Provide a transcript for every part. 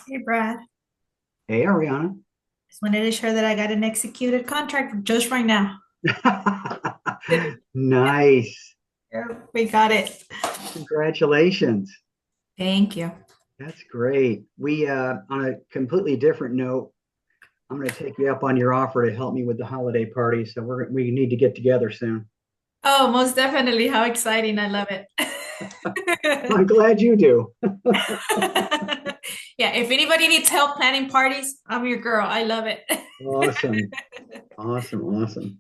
Hey, Brad. Hey, Ariana. Just wanted to share that I got an executed contract just right now. Nice. Yep, we got it. Congratulations. Thank you. That's great. On a completely different note, I'm going to take you up on your offer to help me with the holiday party. So we need to get together soon. Oh, most definitely. How exciting. I love it. I'm glad you do. Yeah, if anybody needs help planning parties, I'm your girl. I love it. Awesome. Awesome. Awesome.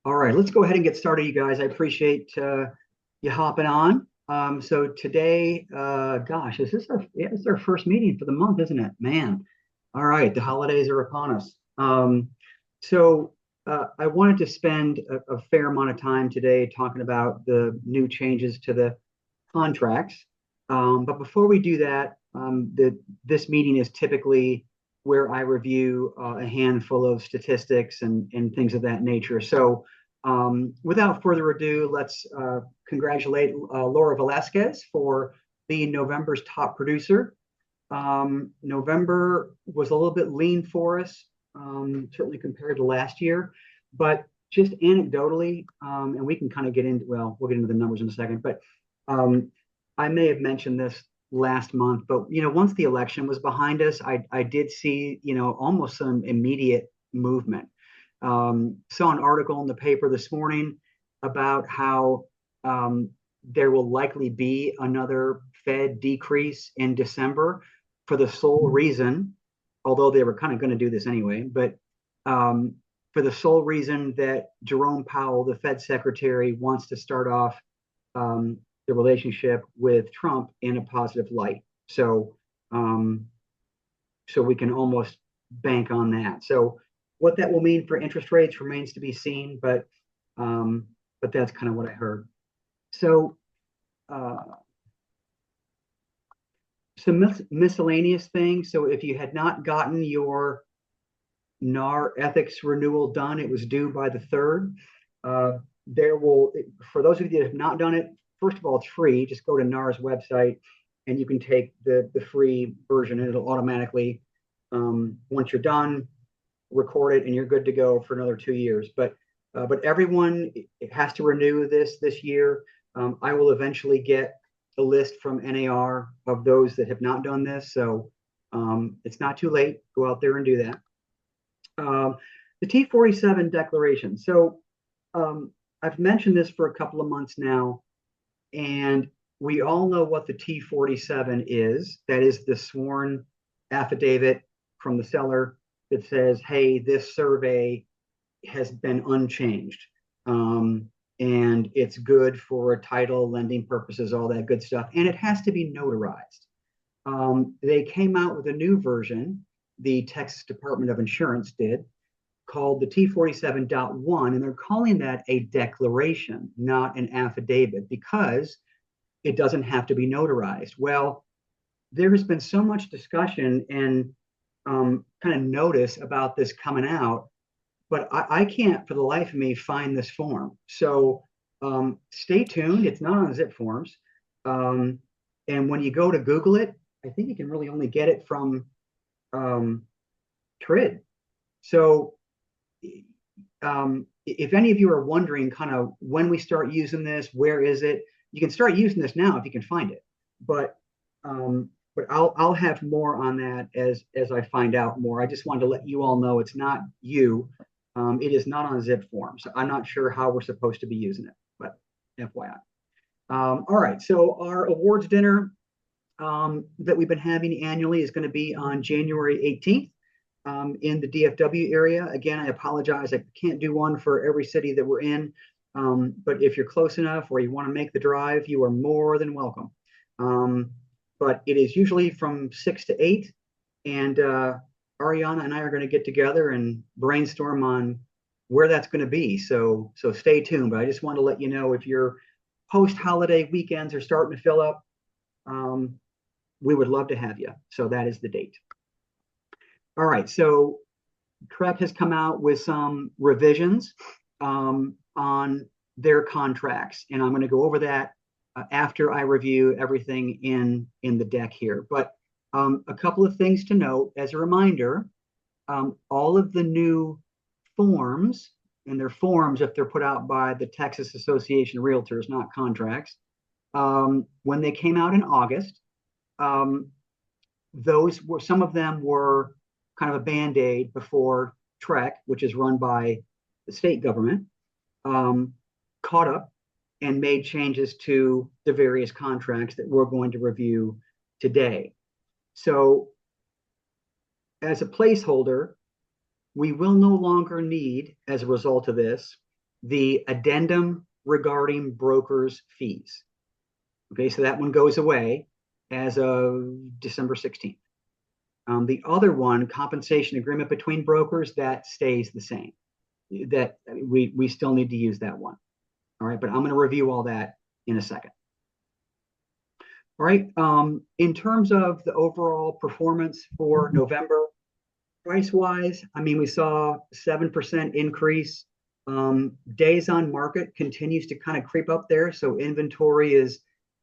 All right, let's go ahead and get started, you guys. I appreciate you hopping on. So today, gosh, is this yeah, it's our first meeting for the month, isn't it? Man. All right, the holidays are upon us. I wanted to spend a fair amount of time today talking about the new changes to the contracts. But before we do that, this meeting is typically where I review a handful of statistics and things of that nature. So without further ado, let's congratulate Laura Velasquez for being November's top producer. November was a little bit lean for us, certainly compared to last year, but just anecdotally, and we can kind of get into, well, we'll get into the numbers in a second, but um, I may have mentioned this last month, but once the election was behind us, I did see, almost some immediate movement. Saw an article in the paper this morning about how there will likely be another Fed decrease in December for the sole reason, although they were kind of going to do this anyway, but for the sole reason that Jerome Powell, the Fed secretary, wants to start off the relationship with Trump in a positive light. So, so we can almost bank on that. So, what that will mean for interest rates remains to be seen, but that's kind of what I heard. So, some miscellaneous things. So, if you had not gotten your NAR ethics renewal done, it was due by the 3rd. There will, for those of you that have not done it, first of all, it's free. Just go to NAR's website and you can take the free version and it'll automatically, once you're done, record it and you're good to go for another 2 years. But everyone has to renew this year. I will eventually get a list from NAR of those that have not done this. So it's not too late. Go out there and do that. The T47 declaration. So I've mentioned this for a couple of months now, and we all know what the T47 is. That is the sworn affidavit from the seller that says, hey, this survey has been unchanged. And it's good for title, lending purposes, all that good stuff. And it has to be notarized. They came out with a new version, the Texas Department of Insurance did, called the T47.1, and they're calling that a declaration, not an affidavit, because it doesn't have to be notarized. Well, there has been so much discussion and kind of notice about this coming out, but I can't for the life of me find this form. So stay tuned. It's not on Zip Forms. And when you go to Google it, I think you can really only get it from TREC. So if any of you are wondering kind of when we start using this, where is it? You can start using this now if you can find it. But I'll have more on that as I find out more. I just wanted to let you all know it's not you. It is not on Zip Forms. I'm not sure how we're supposed to be using it, but FYI. All right, so our awards dinner that we've been having annually is going to be on January 18th. In the DFW area. Again, I apologize. I can't do one for every city that we're in. But if you're close enough or you want to make the drive, you are more than welcome. But it is usually from 6 to 8. And Ariana and I are going to get together and brainstorm on where that's going to be. So stay tuned. But I just want to let you know if your post-holiday weekends are starting to fill up, we would love to have you. So that is the date. All right, so TREC has come out with some revisions on their contracts, and I'm going to go over that after I review everything in the deck here. But a couple of things to note as a reminder, all of the new forms, and they're forms if they're put out by the Texas Association of Realtors, not contracts, when they came out in August, those were, some of them were kind of a Band-Aid before TREC, which is run by the state government, caught up and made changes to the various contracts that we're going to review today. So as a placeholder, we will no longer need, as a result of this, the addendum regarding brokers' fees. Okay, so that one goes away as of December 16th. The other one, compensation agreement between brokers, that stays the same. That we still need to use that one. All right, but I'm going to review all that in a second. All right, in terms of the overall performance for November, price-wise, I mean, we saw 7% increase. Days on market continues to kind of creep up there, so inventory is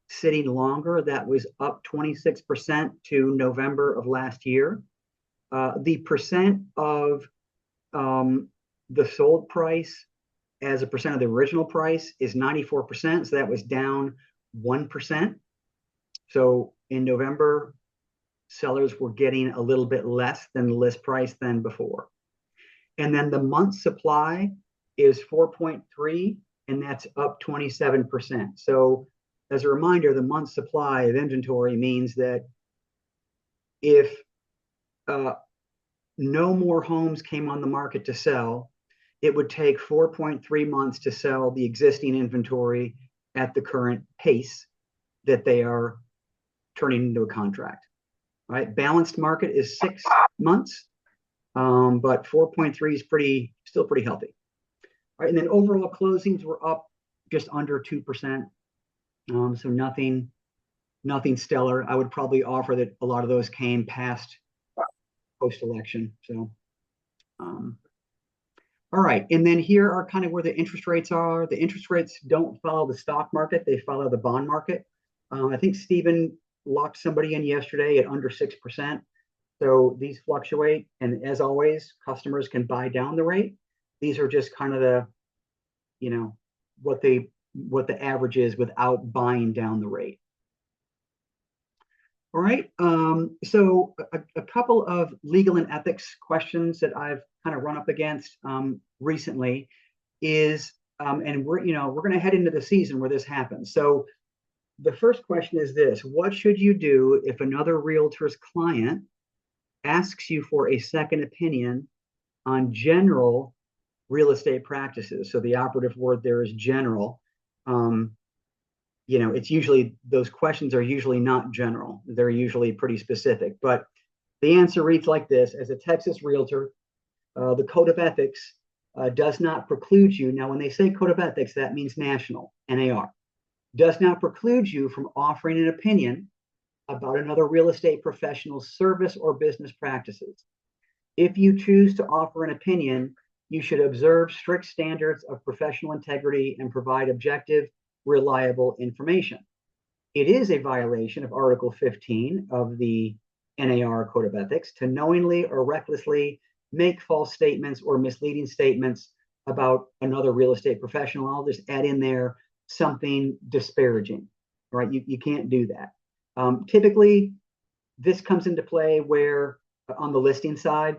sitting longer. That was up 26% to November of last year. The percent of the sold price as a percent of the original price is 94%. So that was down 1%. So in November, sellers were getting a little bit less than the list price than before. And then the month supply is 4.3, and that's up 27%. So as a reminder, the month supply of inventory means that if uh, no more homes came on the market to sell, it would take 4.3 months to sell the existing inventory at the current pace that they are turning into a contract. Right? Balanced market is 6 months, but 4.3 is still pretty healthy. Right? And then overall closings were up just under 2%. So nothing stellar. I would probably offer that a lot of those came past post-election. So, all right. And then here are kind of where the interest rates are. The interest rates don't follow the stock market. They follow the bond market. I think Stephen locked somebody in yesterday at under 6%. So these fluctuate. And as always, customers can buy down the rate. These are just kind of the, what the average is without buying down the rate. All right. So a couple of legal and ethics questions that I've kind of run up against recently is, and we're going to head into the season where this happens. So the first question is this: what should you do if another realtor's client asks you for a second opinion on general real estate practices? So the operative word there is general. It's usually, those questions are usually not general. They're usually pretty specific. But the answer reads like this: as a Texas realtor, the code of ethics does not preclude you. Now, when they say code of ethics, that means national, NAR. Does not preclude you from offering an opinion about another real estate professional's service or business practices. If you choose to offer an opinion, you should observe strict standards of professional integrity and provide objective, reliable information. It is a violation of Article 15 of the NAR Code of Ethics to knowingly or recklessly make false statements or misleading statements about another real estate professional. I'll just add in there something disparaging, right? You can't do that. Typically, this comes into play where on the listing side,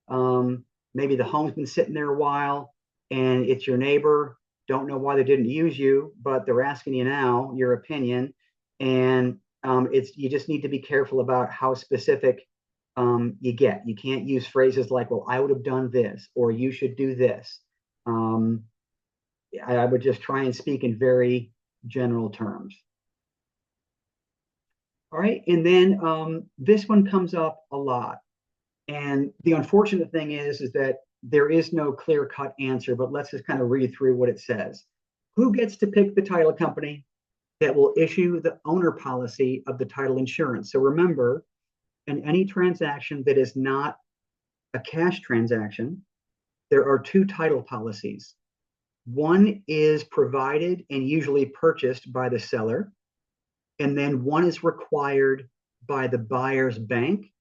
maybe the home's been sitting there a while and it's your neighbor. Don't know why they didn't use you, but they're asking you now your opinion. And you just need to be careful about how specific you get. You can't use phrases like, well, I would have done this, or you should do this. I would just try and speak in very general terms. All right, and then this one comes up a lot. And the unfortunate thing is that there is no clear-cut answer, but let's just kind of read through what it says. Who gets to pick the title company that will issue the owner policy of the title insurance? So remember, in any transaction that is not a cash transaction, there are two title policies. One is provided and usually purchased by the seller, and then one is required by the buyer's bank,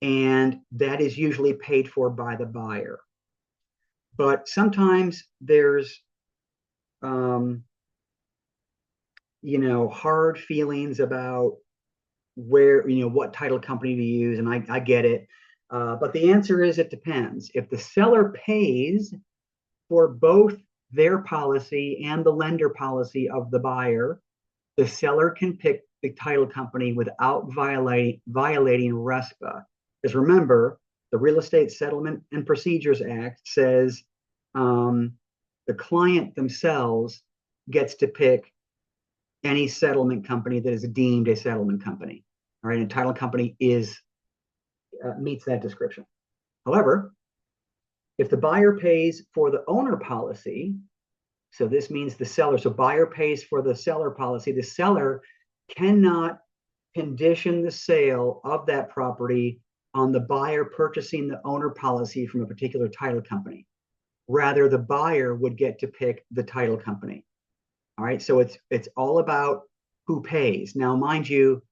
and that is usually paid for by the buyer. But sometimes there's hard feelings about what title company to use, and I get it. But the answer is it depends. If the seller pays for both their policy and the lender policy of the buyer, the seller can pick the title company without violating RESPA. Because remember, the Real Estate Settlement and Procedures Act says the client themselves gets to pick any settlement company that is deemed a settlement company. All right, and title company meets that description. However, if the buyer pays for the owner policy, so this means the seller, so buyer pays for the seller policy, the seller cannot condition the sale of that property on the buyer purchasing the owner policy from a particular title company. Rather, the buyer would get to pick the title company. All right, so it's all about who pays. Now, mind you,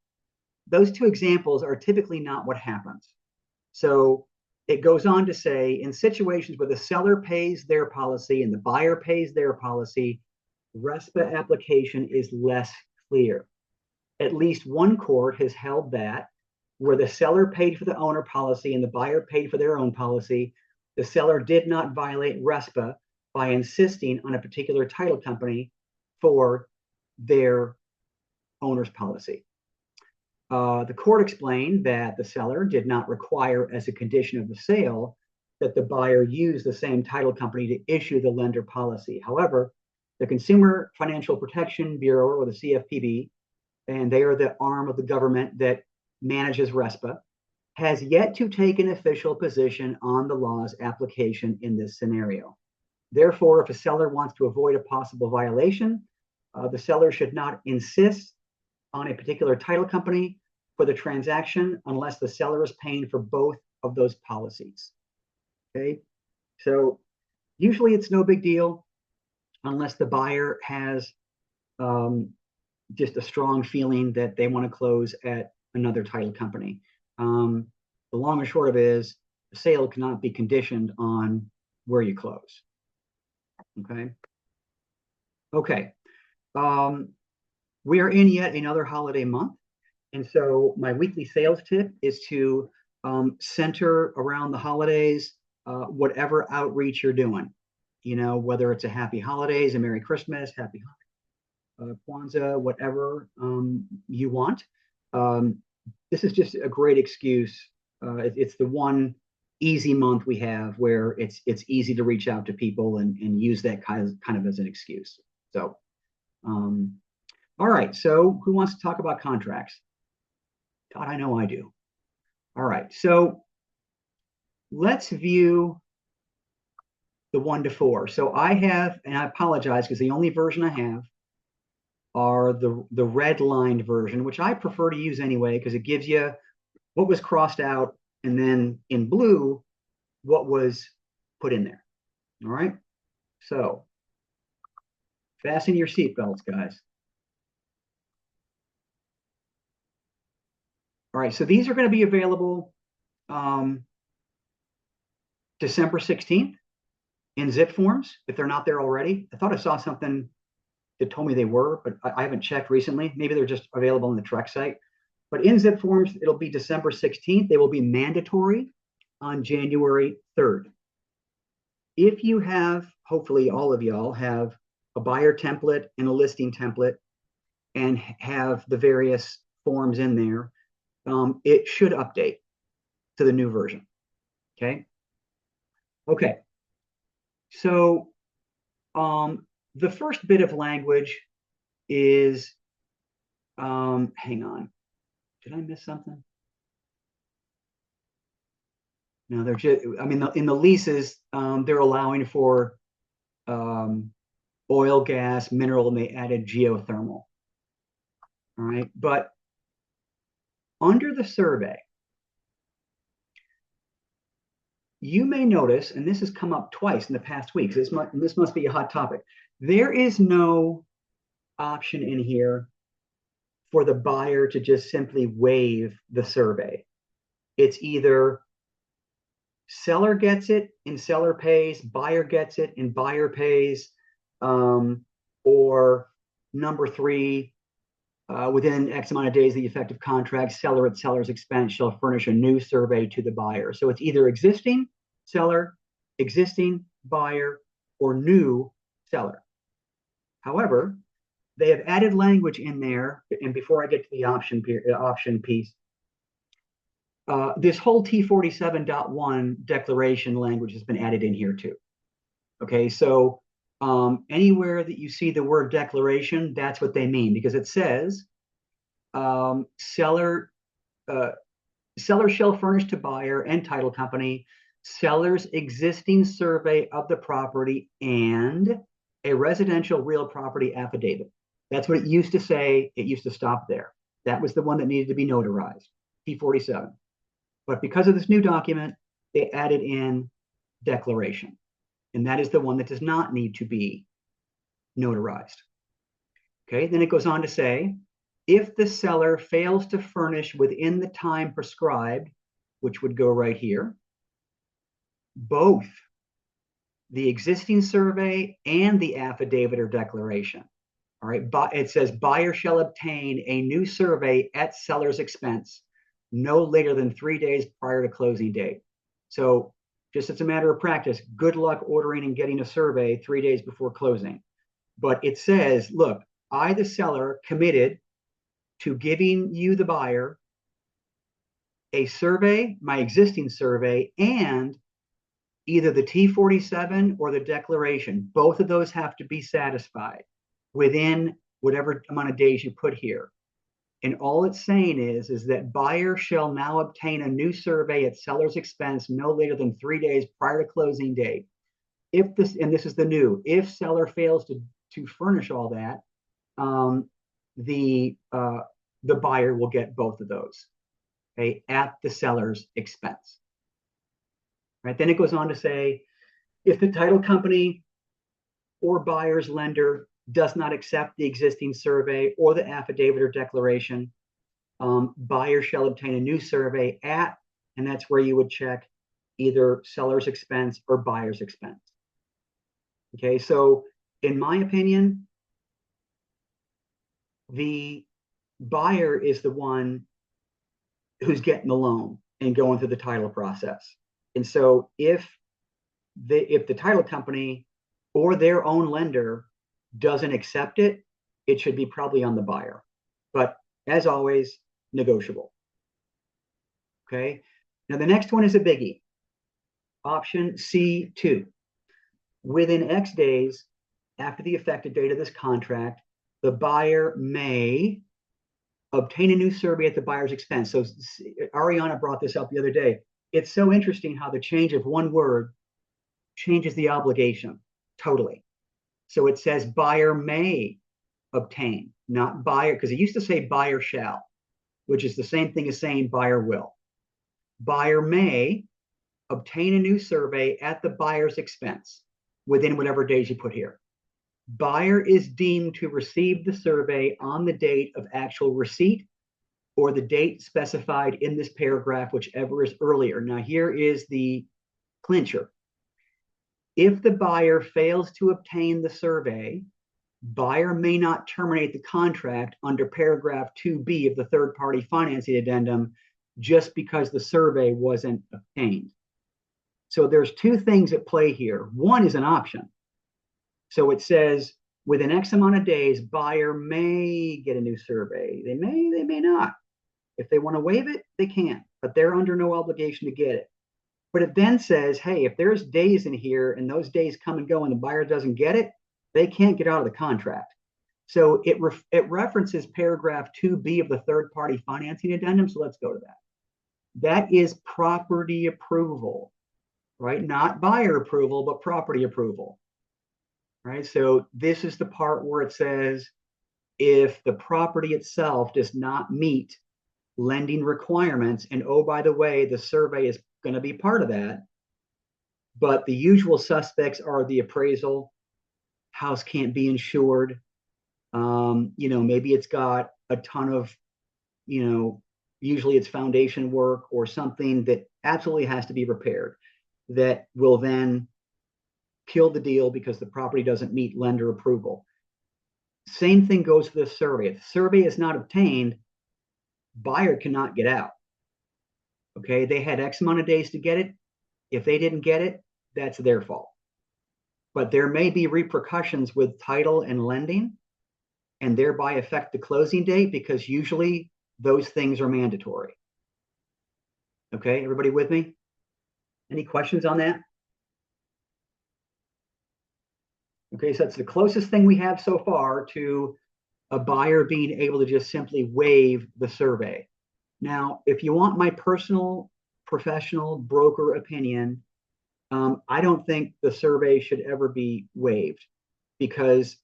those two examples are typically not what happens. So it goes on to say, in situations where the seller pays their policy and the buyer pays their policy, RESPA application is less clear. At least one court has held that where the seller paid for the owner policy and the buyer paid for their own policy, the seller did not violate RESPA by insisting on a particular title company for their owner's policy. The court explained that the seller did not require as a condition of the sale that the buyer use the same title company to issue the lender policy. However, the Consumer Financial Protection Bureau, or the CFPB, and they are the arm of the government that manages RESPA, has yet to take an official position on the law's application in this scenario. Therefore, if a seller wants to avoid a possible violation, the seller should not insist on a particular title company for the transaction unless the seller is paying for both of those policies. Okay, so usually it's no big deal unless the buyer has just a strong feeling that they want to close at another title company. The long and short of it is the sale cannot be conditioned on where you close. Okay. Okay. We are in yet another holiday month. And so my weekly sales tip is to center around the holidays, whatever outreach you're doing, you know, whether it's a happy holidays, a Merry Christmas, happy Kwanzaa, whatever you want. This is just a great excuse. It's the one easy month we have where it's easy to reach out to people and use that kind of as an excuse. So, all right. So who wants to talk about contracts? God, I know I do. All right. So let's view the 1 to 4. So I have, and I apologize because the only version I have are the red lined version, which I prefer to use anyway, because it gives you what was crossed out and then in blue, what was put in there. All right. So fasten your seatbelts, guys. All right. So these are going to be available December 16th in zip forms, if they're not there already. I thought I saw something that told me they were, but I haven't checked recently. Maybe they're just available on the TREC site. But in zip forms, it'll be December 16th. They will be mandatory on January 3rd. If you have, hopefully all of y'all have a buyer template and a listing template and have the various forms in there, it should update to the new version. Okay. Okay. So the first bit of language is, hang on. Did I miss something? No, they're just, I mean, in the leases, they're allowing for oil, gas, mineral, and they added geothermal. All right. But under the survey, you may notice, and this has come up twice in the past weeks, this must be a hot topic. There is no option in here for the buyer to just simply waive the survey. It's either seller gets it and seller pays, buyer gets it and buyer pays, or number 3, within X amount of days of the effective contract, seller at seller's expense shall furnish a new survey to the buyer. So it's either existing seller, existing buyer, or new seller. However, they have added language in there, and before I get to the option piece, this whole T47.1 declaration language has been added in here too. Okay, so anywhere that you see the word declaration, that's what they mean, because it says seller shall furnish to buyer and title company seller's existing survey of the property and a residential real property affidavit. That's what it used to say. It used to stop there. That was the one that needed to be notarized, T47. But because of this new document, they added in declaration. And that is the one that does not need to be notarized. Okay, then it goes on to say, if the seller fails to furnish within the time prescribed, which would go right here, both the existing survey and the affidavit or declaration. All right, but it says buyer shall obtain a new survey at seller's expense no later than 3 days prior to closing date. So just as a matter of practice, good luck ordering and getting a survey 3 days before closing. But it says, look, I, the seller, committed to giving you, the buyer, a survey, my existing survey, and either the T47 or the declaration. Both of those have to be satisfied within whatever amount of days you put here. And all it's saying is that buyer shall now obtain a new survey at seller's expense no later than 3 days prior to closing date. If this, and this is the new, if seller fails to furnish all that, the buyer will get both of those, okay, at the seller's expense. Right? Then it goes on to say, if the title company or buyer's lender does not accept the existing survey or the affidavit or declaration, buyer shall obtain a new survey at, and that's where you would check either seller's expense or buyer's expense. Okay, so in my opinion, the buyer is the one who's getting the loan and going through the title process. And so if the title company or their own lender doesn't accept it, it should be probably on the buyer. But as always, negotiable. Okay. Now the next one is a biggie. Option C2. Within X days after the effective date of this contract, the buyer may obtain a new survey at the buyer's expense. So Ariana brought this up the other day. It's so interesting how the change of one word changes the obligation totally. So it says buyer may obtain, not buyer, because it used to say buyer shall, which is the same thing as saying buyer will. Buyer may obtain a new survey at the buyer's expense within whatever days you put here. Buyer is deemed to receive the survey on the date of actual receipt or the date specified in this paragraph, whichever is earlier. Now, here is the clincher. If the buyer fails to obtain the survey, buyer may not terminate the contract under paragraph 2B of the third-party financing addendum just because the survey wasn't obtained. So there's two things at play here. One is an option. So it says within X amount of days, buyer may get a new survey. They may not. If they want to waive it, they can, but they're under no obligation to get it. But it then says, hey, if there's days in here and those days come and go and the buyer doesn't get it, they can't get out of the contract. So it references paragraph 2B of the third-party financing addendum. So let's go to that. That is property approval, right? Not buyer approval, but property approval, right? So this is the part where it says if the property itself does not meet lending requirements, and oh, by the way, the survey is going to be part of that, but the usual suspects are the appraisal, house can't be insured, maybe it's got a ton of, usually it's foundation work or something that absolutely has to be repaired that will then kill the deal because the property doesn't meet lender approval. Same thing goes for the survey. If the survey is not obtained, buyer cannot get out. Okay, they had X amount of days to get it. If they didn't get it, that's their fault. But there may be repercussions with title and lending and thereby affect the closing date because usually those things are mandatory. Okay, everybody with me? Any questions on that? Okay, so that's the closest thing we have so far to a buyer being able to just simply waive the survey. Now, if you want my personal, professional broker opinion, I don't think the survey should ever be waived because,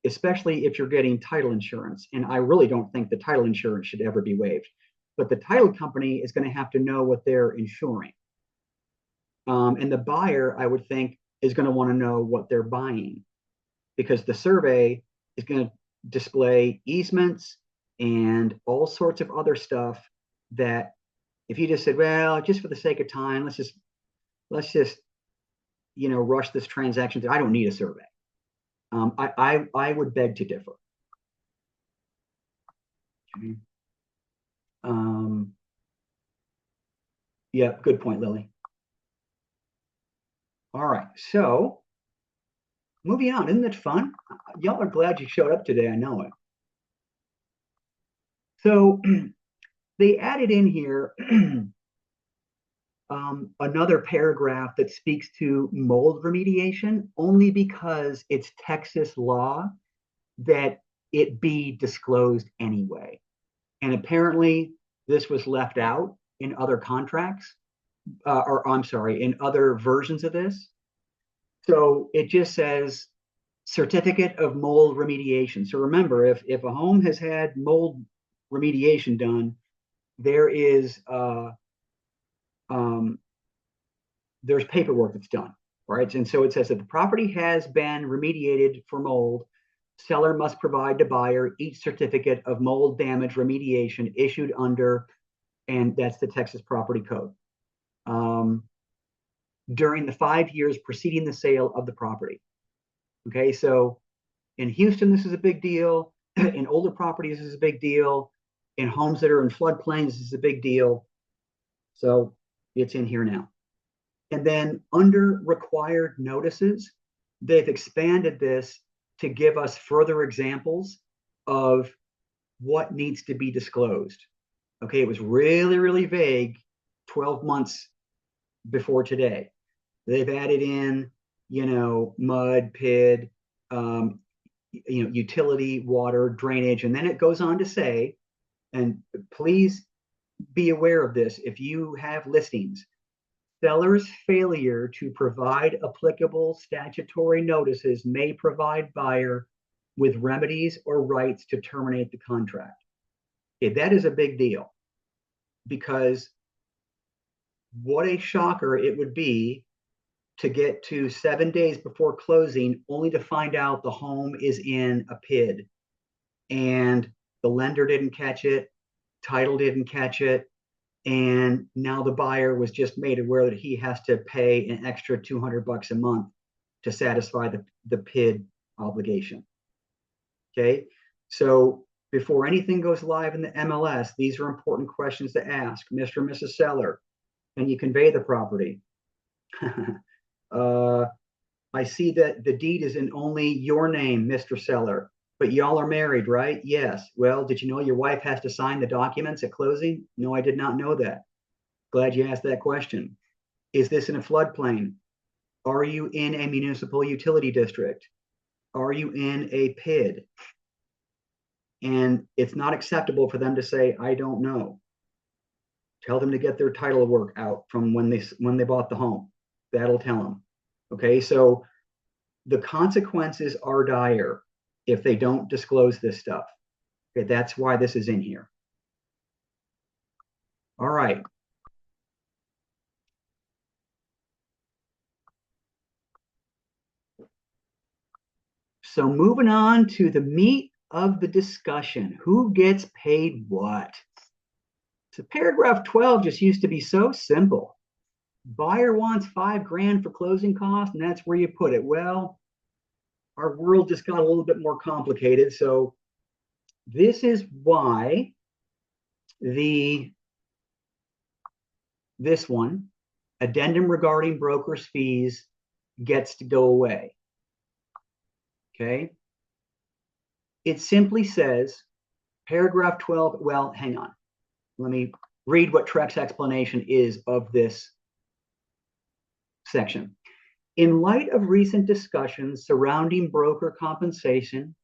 especially if you're getting title insurance, and I really don't think the title insurance should ever be waived, but the title company is going to have to know what they're insuring. And the buyer, I would think, is going to want to know what they're buying because the survey is going to display easements and all sorts of other stuff that if you just said, well, just for the sake of time, let's just rush this transaction. I don't need a survey. I would beg to differ. Okay. Yeah, good point, Lily. All right, so moving on. Isn't it fun? Y'all are glad you showed up today. I know it. So they added in here another paragraph that speaks to mold remediation only because it's Texas law that it be disclosed anyway. And apparently, this was left out in other contracts, or I'm sorry, in other versions of this. So it just says certificate of mold remediation. So remember, if a home has had mold remediation done, there is um, there's paperwork that's done, right? And so it says that the property has been remediated for mold. Seller must provide to buyer each certificate of mold damage remediation issued under, and that's the Texas Property Code, during the 5 years preceding the sale of the property. Okay, so in Houston, this is a big deal. In older properties, this is a big deal. In homes that are in floodplains, this is a big deal. So it's in here now. And then under required notices, they've expanded this to give us further examples of what needs to be disclosed. Okay, it was really, really vague 12 months before today. They've added in, mud, PID, utility, water, drainage, and then it goes on to say, and please be aware of this if you have listings, seller's failure to provide applicable statutory notices may provide buyer with remedies or rights to terminate the contract. Okay, that is a big deal because what a shocker it would be to get to 7 days before closing only to find out the home is in a PID and the lender didn't catch it, title didn't catch it, and now the buyer was just made aware that he has to pay an extra $200 a month to satisfy the PID obligation. Okay, so before anything goes live in the MLS, these are important questions to ask. Mr. and Mrs. Seller, can you convey the property? I see that the deed is in only your name, Mr. Seller, but y'all are married, right? Yes. Well, did you know your wife has to sign the documents at closing? No, I did not know that. Glad you asked that question. Is this in a floodplain? Are you in a municipal utility district? Are you in a PID? And it's not acceptable for them to say, I don't know. Tell them to get their title work out from when they bought the home. That'll tell them. Okay, so the consequences are dire if they don't disclose this stuff. Okay, that's why this is in here. All right. So moving on to the meat of the discussion. Who gets paid what? So paragraph 12 just used to be so simple. Buyer wants $5,000 for closing costs, and that's where you put it. Well, our world just got a little bit more complicated. So this is why this one, addendum regarding broker's fees, gets to go away. Okay. It simply says, paragraph 12, well, hang on. Let me read what TREC's explanation is of this section. In light of recent discussions surrounding broker compensation,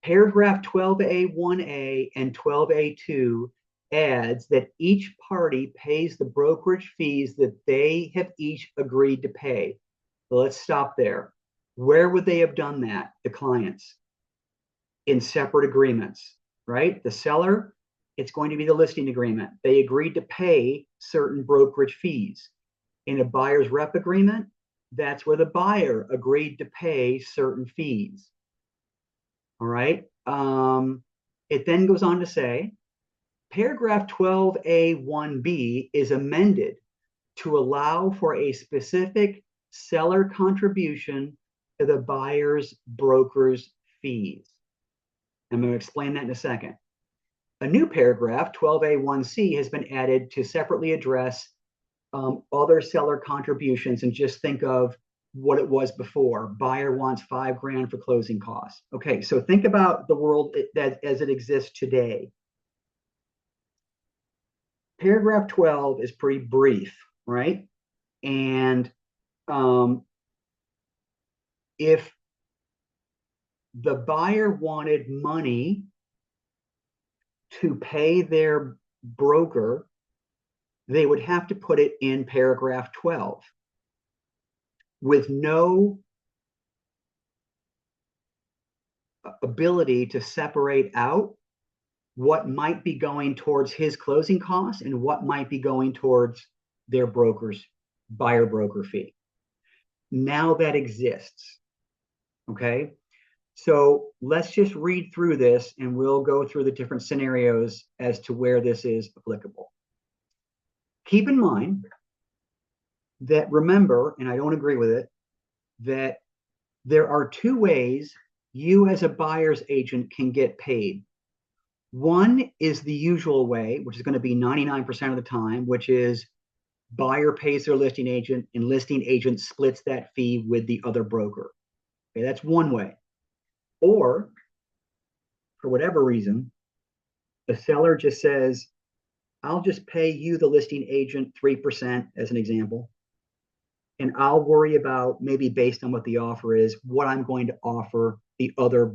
paragraph 12A1A and 12A2 adds that each party pays the brokerage fees that they have each agreed to pay. So let's stop there. Where would they have done that, the clients? In separate agreements, right? The seller, it's going to be the listing agreement. They agreed to pay certain brokerage fees. In a buyer's rep agreement, that's where the buyer agreed to pay certain fees. All right. It then goes on to say, paragraph 12A1B is amended to allow for a specific seller contribution to the buyer's broker's fees. I'm going to explain that in a second. A new paragraph, 12A1C, has been added to separately address other seller contributions and just think of what it was before. Buyer wants $5,000 for closing costs. Okay, so think about the world as it exists today. Paragraph 12 is pretty brief, right? And if the buyer wanted money to pay their broker, they would have to put it in paragraph 12 with no ability to separate out what might be going towards his closing costs and what might be going towards their broker's buyer broker fee. Now that exists. Okay. So let's just read through this and we'll go through the different scenarios as to where this is applicable. Keep in mind that, remember, and I don't agree with it, that there are two ways you as a buyer's agent can get paid. One is the usual way, which is going to be 99% of the time, which is buyer pays their listing agent and listing agent splits that fee with the other broker. Okay, that's one way. Or, for whatever reason, the seller just says, I'll just pay you, the listing agent, 3% as an example. And I'll worry about, maybe based on what the offer is, what I'm going to offer the other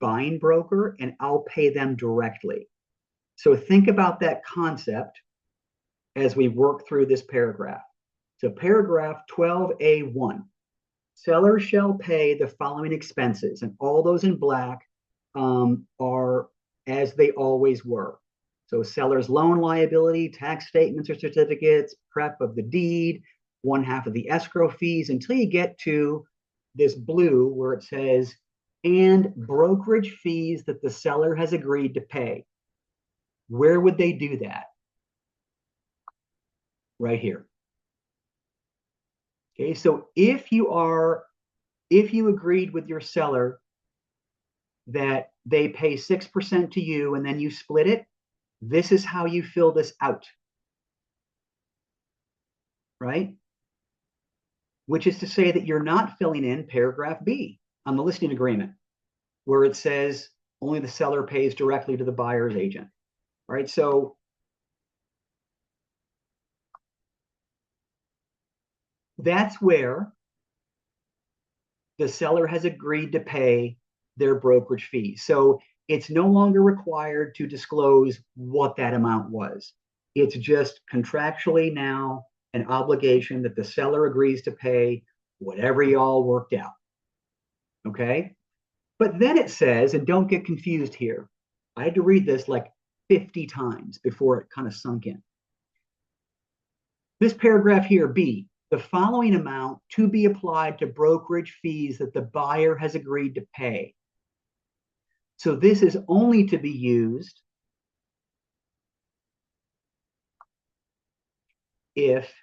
buying broker, and I'll pay them directly. So think about that concept as we work through this paragraph. So paragraph 12A1, seller shall pay the following expenses, and all those in black are as they always were. So seller's loan liability, tax statements or certificates, prep of the deed, 1/2 of the escrow fees, until you get to this blue where it says, and brokerage fees that the seller has agreed to pay. Where would they do that? Right here. Okay, so if you agreed with your seller that they pay 6% to you and then you split it, this is how you fill this out, right? Which is to say that you're not filling in paragraph B on the listing agreement, where it says only the seller pays directly to the buyer's agent, right? So that's where the seller has agreed to pay their brokerage fee. So it's no longer required to disclose what that amount was. It's just contractually now an obligation that the seller agrees to pay whatever y'all worked out. Okay? But then it says, and don't get confused here, I had to read this like 50 times before it kind of sunk in. This paragraph here, B, the following amount to be applied to brokerage fees that the buyer has agreed to pay. So this is only to be used if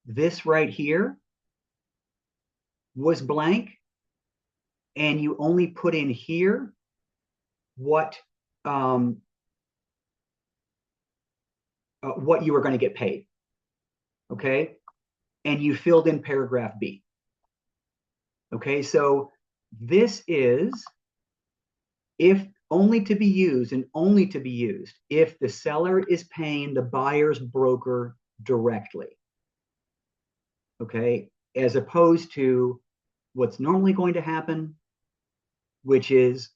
this right here was blank and you only put in here what you were going to get paid. Okay, and you filled in paragraph B. Okay, so this is if only to be used and only to be used if the seller is paying the buyer's broker directly. Okay, as opposed to what's normally going to happen, which is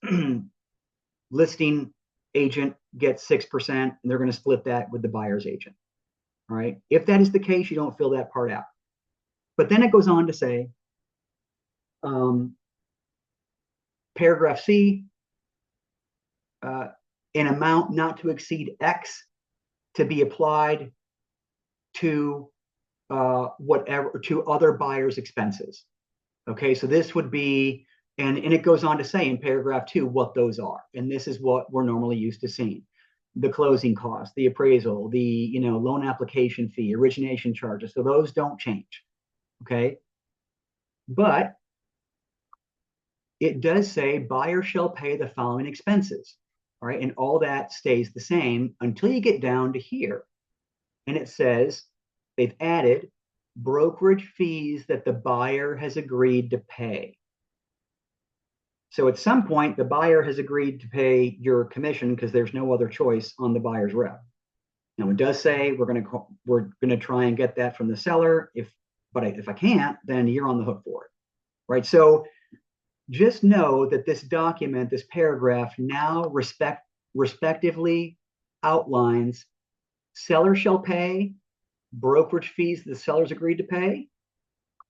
listing agent gets 6% and they're going to split that with the buyer's agent. All right. If that is the case, you don't fill that part out. But then it goes on to say, paragraph C, an amount not to exceed X to be applied to whatever, to other buyers' expenses. Okay, so this would be, and it goes on to say in paragraph 2 what those are. And this is what we're normally used to seeing. The closing costs, the appraisal, the loan application fee, origination charges. So those don't change. Okay. But it does say buyer shall pay the following expenses. All right. And all that stays the same until you get down to here. and it says they've added brokerage fees that the buyer has agreed to pay. So at some point, the buyer has agreed to pay your commission because there's no other choice on the buyer's rep. Now it does say we're gonna try and get that from the seller. If I can't, then you're on the hook for it, right? So just know that this document, this paragraph, now respectively outlines seller shall pay brokerage fees the seller's agreed to pay,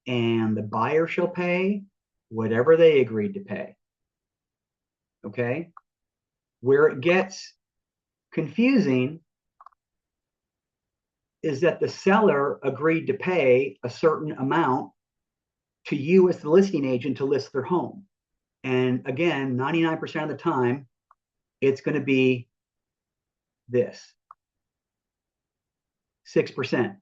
and the buyer shall pay whatever they agreed to pay. Okay? Where it gets confusing is that the seller agreed to pay a certain amount to you as the listing agent to list their home. And again, 99% of the time, it's going to be this 6%.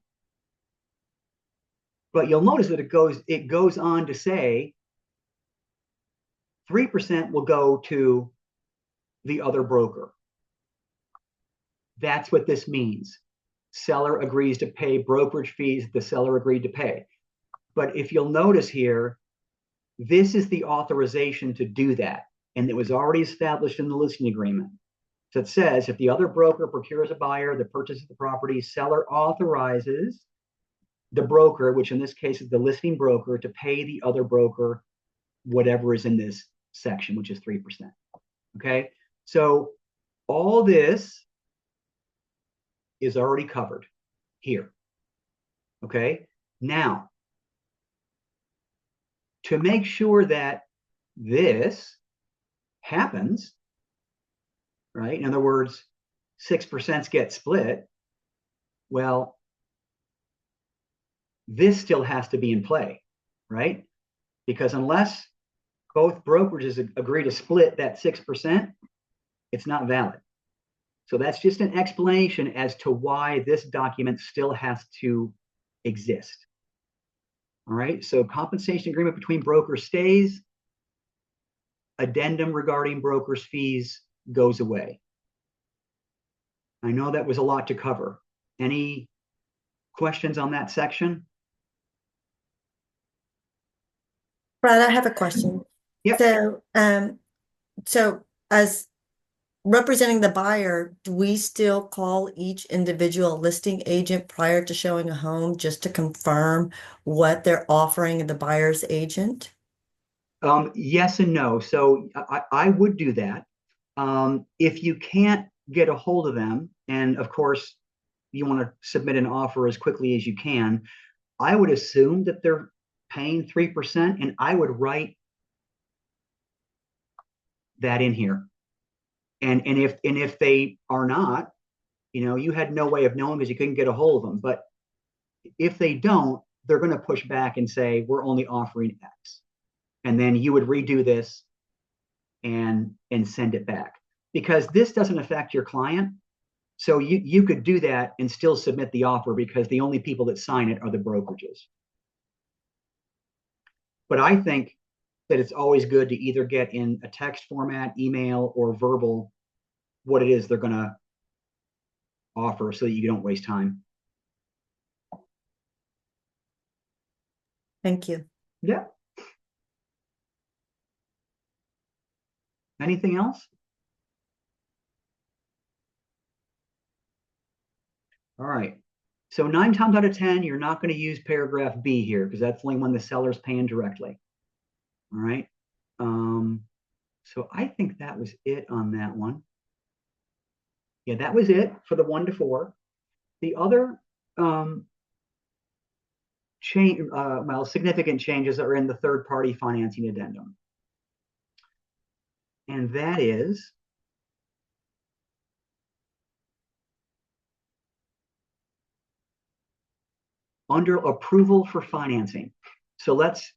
But you'll notice that it goes on to say 3% will go to the other broker. That's what this means. Seller agrees to pay brokerage fees the seller agreed to pay. But if you'll notice here, this is the authorization to do that. And it was already established in the listing agreement. So it says if the other broker procures a buyer that purchases the property, seller authorizes the broker, which in this case is the listing broker, to pay the other broker whatever is in this section, which is 3%. Okay, so all this is already covered here. Okay, now to make sure that this happens, right? In other words, 6% get split. Well, this still has to be in play, right? Because unless both brokerages agree to split that 6%, it's not valid. So that's just an explanation as to why this document still has to exist. All right, so compensation agreement between brokers stays. Addendum regarding brokers' fees goes away. I know that was a lot to cover. Any questions on that section? Brad, I have a question. Yep. So as representing the buyer, do we still call each individual listing agent prior to showing a home just to confirm what they're offering the buyer's agent? Yes and no. So I would do that. If you can't get a hold of them, and of course, you want to submit an offer as quickly as you can, I would assume that they're paying 3%, and I would write that in here. And if they are not, you had no way of knowing because you couldn't get a hold of them. But if they don't, they're going to push back and say, we're only offering X. And then you would redo this and send it back. Because this doesn't affect your client. So you could do that and still submit the offer because the only people that sign it are the brokerages. But I think that it's always good to either get in a text format, email, or verbal what it is they're going to offer so that you don't waste time. Thank you. Yeah. Anything else? All right. So 9 times out of 10, you're not going to use paragraph B here because that's only when the seller's paying directly. All right. So I think that was it on that one. Yeah, that was it for the 1 to 4. The other significant changes are in the third-party financing addendum. And that is under approval for financing. So let's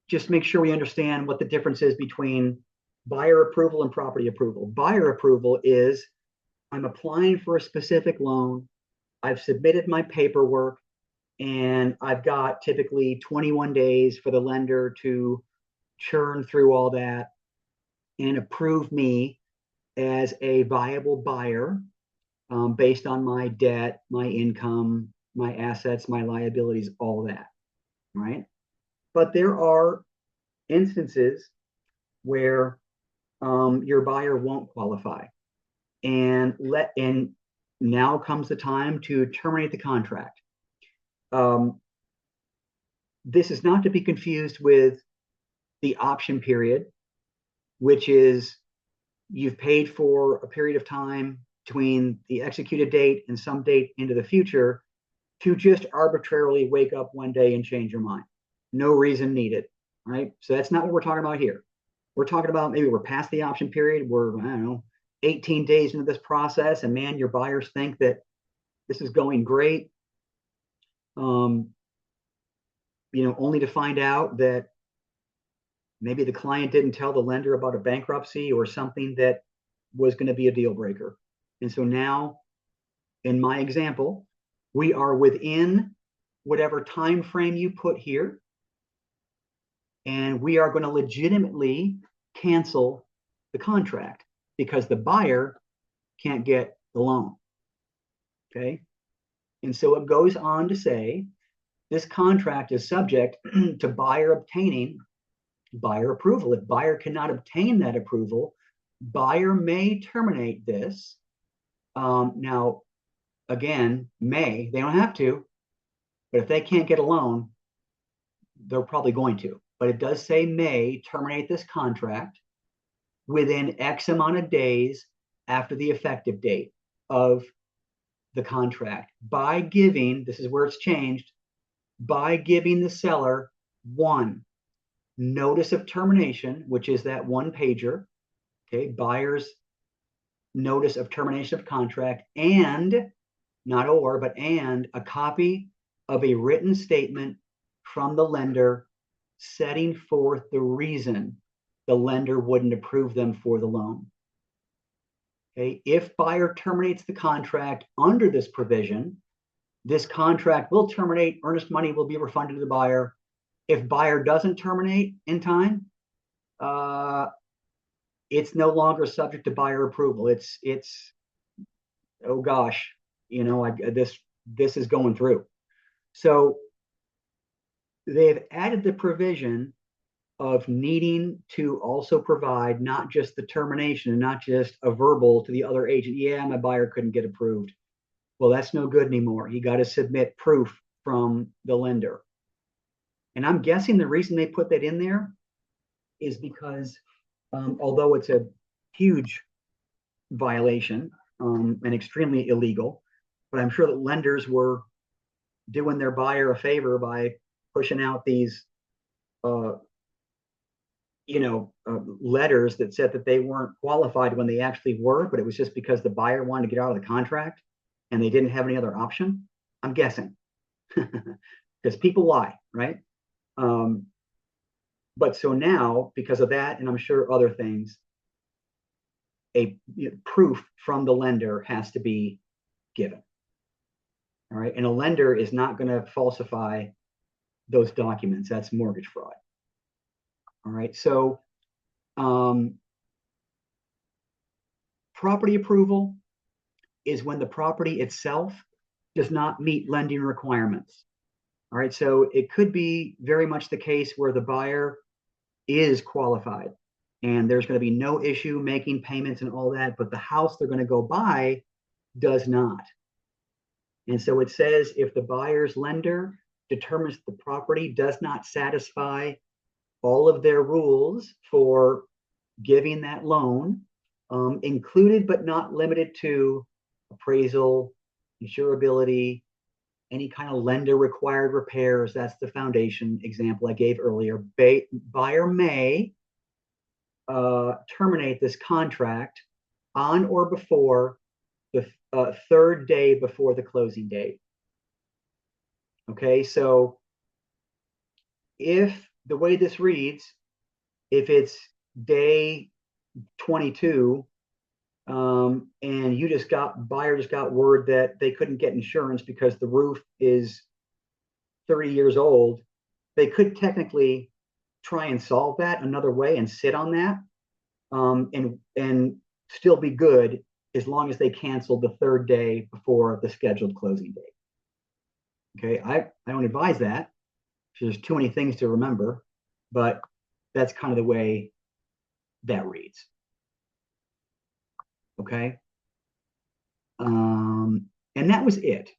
just make sure we understand what the difference is between buyer approval and property approval. Buyer approval is I'm applying for a specific loan. I've submitted my paperwork, and I've got typically 21 days for the lender to churn through all that and approve me as a viable buyer based on my debt, my income, my assets, my liabilities, all that, right? But there are instances where your buyer won't qualify, and now comes the time to terminate the contract. This is not to be confused with the option period, which is you've paid for a period of time between the executed date and some date into the future to just arbitrarily wake up one day and change your mind. No reason needed, right? So that's not what we're talking about here. We're talking about maybe we're past the option period. We're, I don't know, 18 days into this process, and man, your buyers think that this is going great. Only to find out that maybe the client didn't tell the lender about a bankruptcy or something that was going to be a deal breaker. And so now, in my example, we are within whatever time frame you put here, and we are going to legitimately cancel the contract because the buyer can't get the loan. Okay. And so it goes on to say this contract is subject to buyer obtaining buyer approval. If buyer cannot obtain that approval, buyer may terminate this. Now, again, they don't have to, but if they can't get a loan, they're probably going to. But it does say may terminate this contract within X amount of days after the effective date of the contract by giving, this is where it's changed, by giving the seller one, notice of termination, which is that one pager, okay, buyer's notice of termination of contract, and not or, but and a copy of a written statement from the lender setting forth the reason the lender wouldn't approve them for the loan. Okay, if buyer terminates the contract under this provision, this contract will terminate, earnest money will be refunded to the buyer. If buyer doesn't terminate in time, it's no longer subject to buyer approval. It's oh gosh, this is going through. So they've added the provision of needing to also provide not just the termination and not just a verbal to the other agent. Yeah, my buyer couldn't get approved. Well, that's no good anymore. You got to submit proof from the lender. And I'm guessing the reason they put that in there is because although it's a huge violation and extremely illegal, but I'm sure that lenders were doing their buyer a favor by pushing out these letters that said that they weren't qualified when they actually were, but it was just because the buyer wanted to get out of the contract and they didn't have any other option. I'm guessing because people lie, right? But so now, because of that, and I'm sure other things, a proof from the lender has to be given. All right. And a lender is not going to falsify those documents. That's mortgage fraud. All right. So property approval is when the property itself does not meet lending requirements. All right. So it could be very much the case where the buyer is qualified and there's going to be no issue making payments and all that, but the house they're going to go buy does not. And so it says if the buyer's lender determines the property does not satisfy all of their rules for giving that loan, included but not limited to appraisal, insurability, any kind of lender required repairs. That's the foundation example I gave earlier. Buyer may terminate this contract on or before the third day before the closing date. Okay, so if the way this reads, if it's day 22 and buyer just got word that they couldn't get insurance because the roof is 30 years old, they could technically try and solve that another way and sit on that and still be good as long as they canceled the third day before the scheduled closing date. Okay, I don't advise that. There's too many things to remember, but that's kind of the way that reads. Okay. And that was it.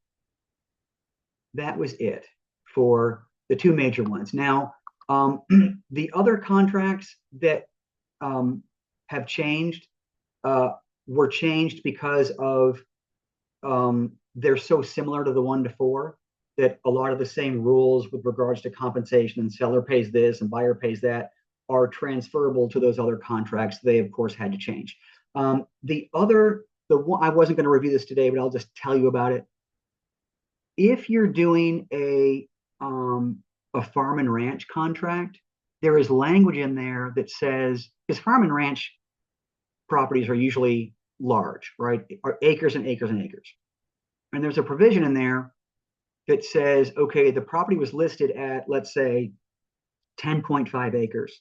That was it for the two major ones. Now, the other contracts that have changed were changed because of they're so similar to the 1 to 4 that a lot of the same rules with regards to compensation and seller pays this and buyer pays that are transferable to those other contracts. They, of course, had to change. The one, I wasn't going to review this today, but I'll just tell you about it. If you're doing a farm and ranch contract, there is language in there that says, because farm and ranch properties are usually large, right? Are acres and acres and acres. And there's a provision in there that says, okay, the property was listed at, let's say, 10.5 acres.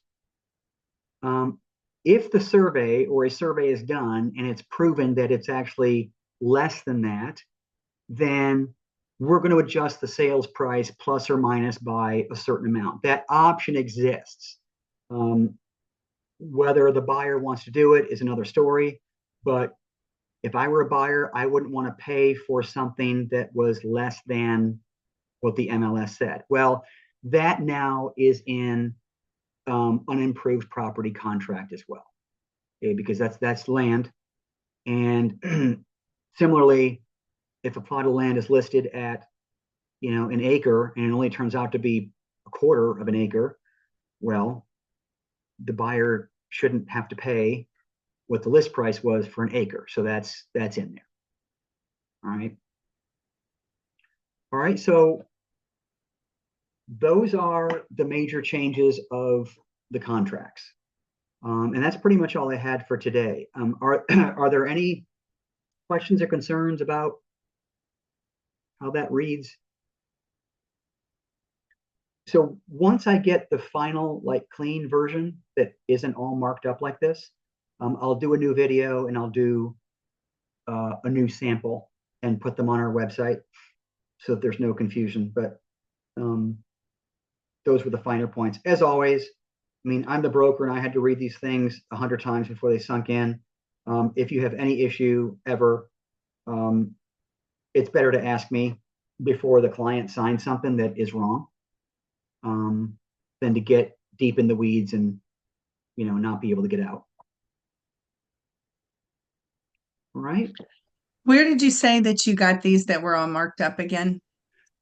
If the survey or a survey is done and it's proven that it's actually less than that, then we're going to adjust the sales price plus or minus by a certain amount. That option exists. Whether the buyer wants to do it is another story. But if I were a buyer, I wouldn't want to pay for something that was less than what the MLS said. Well, that now is in unimproved property contract as well, okay, because that's land. And similarly, if a plot of land is listed at, an acre and it only turns out to be a quarter of an acre, well, the buyer shouldn't have to pay what the list price was for an acre. So that's in there. All right. All right. So those are the major changes of the contracts. And that's pretty much all I had for today. Are there any questions or concerns about how that reads? So once I get the final, like, clean version that isn't all marked up like this, I'll do a new video and I'll do a new sample and put them on our website so that there's no confusion. But those were the finer points. As always, I mean, I'm the broker and I had to read these things 100 times before they sunk in. If you have any issue ever, it's better to ask me before the client signs something that is wrong, than to get deep in the weeds and, not be able to get out. All right. Where did you say that you got these that were all marked up again?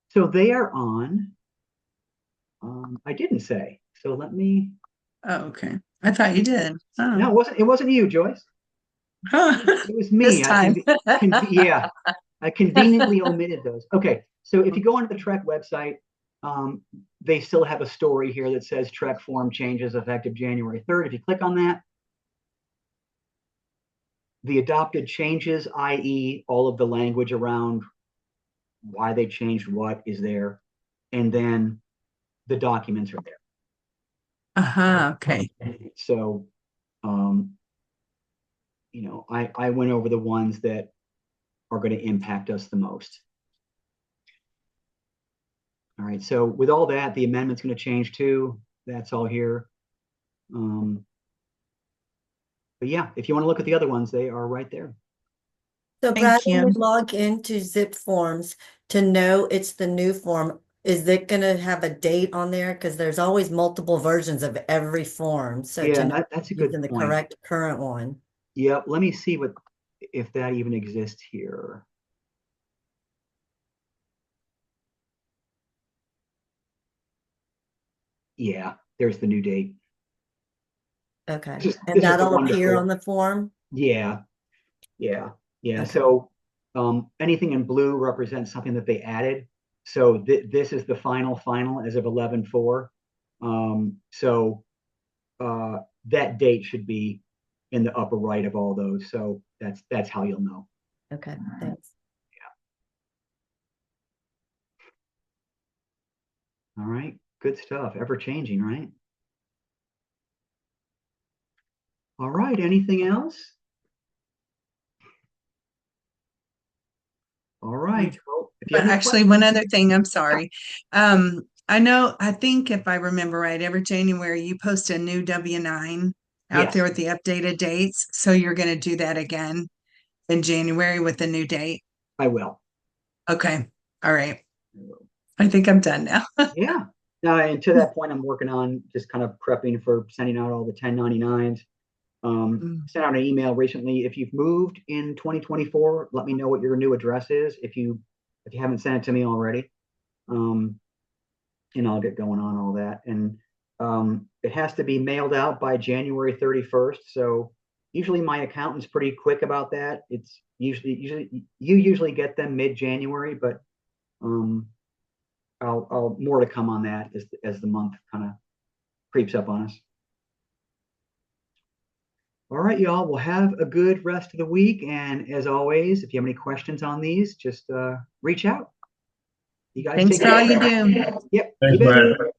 So they are on, I didn't say, so let me. Oh, okay. I thought you did. Oh. No, it wasn't you, Joyce. It was me. This time. Yeah, I conveniently omitted those. Okay, so if you go onto the TREC website, they still have a story here that says TREC form changes effective January 3rd. If you click on that, the adopted changes, i.e. all of the language around why they changed what, is there, and then the documents are there. Okay. So, I went over the ones that are going to impact us the most. All right, so with all that, the amendment's going to change too. That's all here. But yeah, if you want to look at the other ones, they are right there. So Thank Brad, when you. we log into Zip Forms to know it's the new form, is it going to have a date on there? Because there's always multiple versions of every form. So to Yeah, know that's a you're good using the point. correct current one. Yeah, let me see if that even exists here. Yeah, there's the new date. Okay. This And is the that'll 1 to appear 4. on the form? Yeah. Okay. So anything in blue represents something that they added. So this is the final as of 11/4. So that date should be in the upper right of all those. So that's how you'll know. Okay, thanks. All right, good stuff. Ever changing, right? All right, anything else? All right. Well, if you But have any actually, one other thing, I'm sorry. I think if I remember right, every January you post a new W-9 out there Yes, with the updated dates. So you're going to do that again in January with a new date. I will. Okay. All right. I think I'm done now. Yeah. Now, and to that point, I'm working on just kind of prepping for sending out all the 1099s. Mm. Sent out an email recently. If you've moved in 2024, let me know what your new address is. If you haven't sent it to me already, um, and I'll get going on all that. And it has to be mailed out by January 31st. So usually my accountant's pretty quick about that. It's usually you usually get them mid-January, but um, I'll more to come on that as the month kind of creeps up on us. All right, y'all. Well, have a good rest of the week. And as always, if you have any questions on these, just reach out. You guys Thanks take for all care. you do. Yep, you Thanks, bet. Brad.